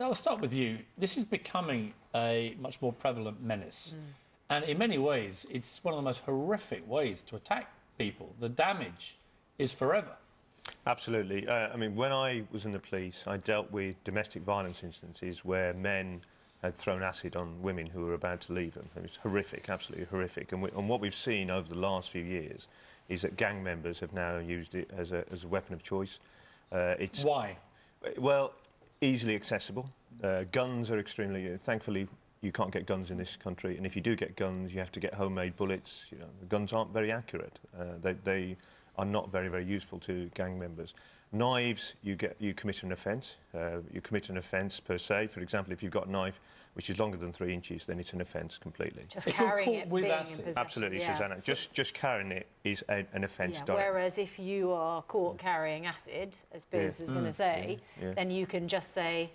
I'll start with you. This is becoming a much more prevalent menace. And in many ways, it's one of the most horrific ways to attack people. The damage is forever. Absolutely. I mean, when I was in the police, I dealt with domestic violence instances where men had thrown acid on women who were about to leave them. It was horrific, absolutely horrific. And what we've seen over the last few years is that gang members have now used it as a weapon of choice. Why? Well, easily accessible. Guns are extremely... thankfully, you can't get guns in this country, and if you do get guns, you have to get homemade bullets. You know, the guns aren't very accurate. They are not very, very useful to gang members. Knives, you commit an offence. You commit an offence per se. For example, if you've got a knife which is longer than 3 inches, then it's an offence completely. Just carrying it, being in possession. Absolutely, yeah. Susanna. Just carrying it is an offence. Yeah. Whereas if you are caught carrying acid, as Biz was going to say, then you can just say,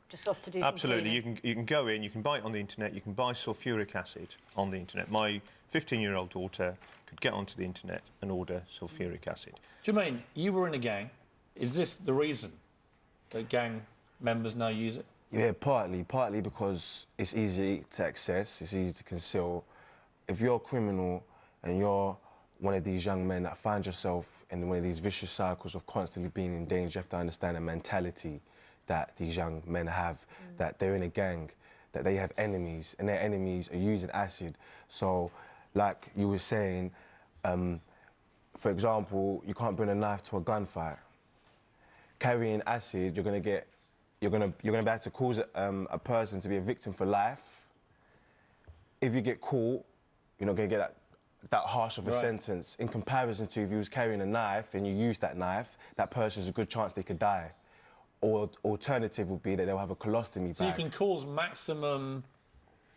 just off to do something. Absolutely, you can go in, you can buy it on the internet, you can buy sulfuric acid on the internet. My 15-year-old daughter could get onto the internet and order sulfuric acid. Jermaine, you were in a gang. Is this the reason that gang members now use it? Yeah, partly because it's easy to access, it's easy to conceal. If you're a criminal and you're one of these young men that find yourself in one of these vicious cycles of constantly being in danger, you have to understand the mentality that these young men have, that they're in a gang, that they have enemies, and their enemies are using acid. So, like you were saying, for example, you can't bring a knife to a gunfight. Carrying acid, you're gonna be able to cause a person to be a victim for life. If you get caught, you're not gonna get that harsh of a sentence. In comparison to if you was carrying a knife and you use that knife, that person's a good chance they could die. Or alternative would be that they'll have a colostomy bag. So you can cause maximum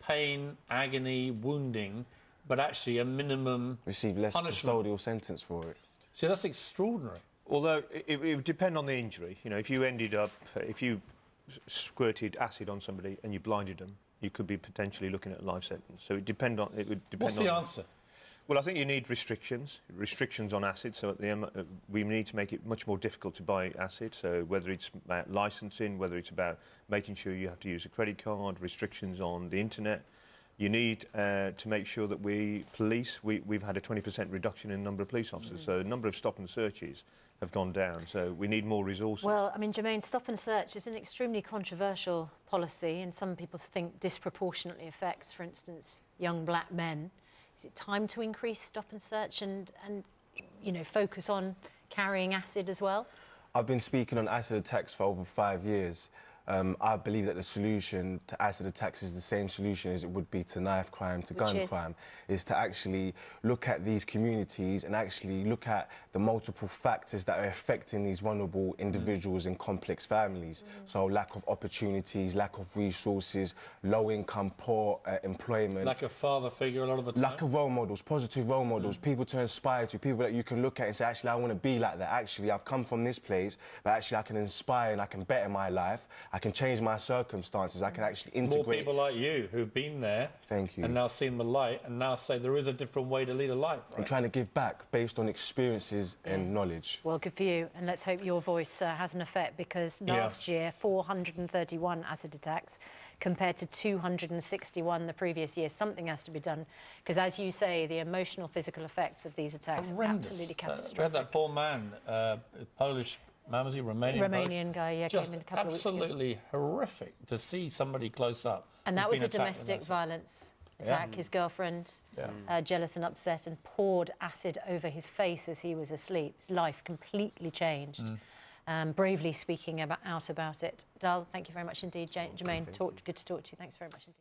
pain, agony, wounding, but actually a minimum receive less custodial sentence for it. See, that's extraordinary. Although it would depend on the injury. You know, if you squirted acid on somebody and you blinded them, you could be potentially looking at a life sentence. So it would depend on. What's the answer? Well, I think you need restrictions on acid. So at the end, we need to make it much more difficult to buy acid. So whether it's about licensing, whether it's about making sure you have to use a credit card, restrictions on the internet, you need to make sure that we've had a 20% reduction in the number of police officers. So the number of stop and searches have gone down. So we need more resources. Well, I mean, Jermaine, stop and search is an extremely controversial policy, and some people think disproportionately affects, for instance, young black men. Is it time to increase stop and search and you know, focus on carrying acid as well? I've been speaking on acid attacks for over 5 years. I believe that the solution to acid attacks is the same solution as it would be to knife crime, to gun crime, is to actually look at these communities and actually look at the multiple factors that are affecting these vulnerable individuals in complex families. So lack of opportunities, lack of resources, low income, poor employment. Lack of father figure a lot of the time. Lack of role models, positive role models, people to inspire to, people that you can look at and say, actually, I want to be like that. Actually, I've come from this place, but actually I can inspire and I can better my life. I can change my circumstances. I can actually integrate. More people like you who've been there. Thank you. And now seen the light and now say there is a different way to lead a life. Right? I'm trying to give back based on experiences and knowledge. Well, good for you. And let's hope your voice has an effect, because last year, 431 acid attacks compared to 261 the previous year. Something has to be done, because as you say, the emotional, physical effects of these attacks are absolutely catastrophic. We had that poor man, Polish man, was he Romanian guy, yeah, just came in a couple of weeks ago. Absolutely horrific to see somebody close up. And that was a domestic violence attack. His girlfriend, jealous and upset, and poured acid over his face as he was asleep. His life completely changed. Bravely speaking out about it. Dal, thank you very much indeed. Jermaine, good to talk to you. Thanks very much indeed.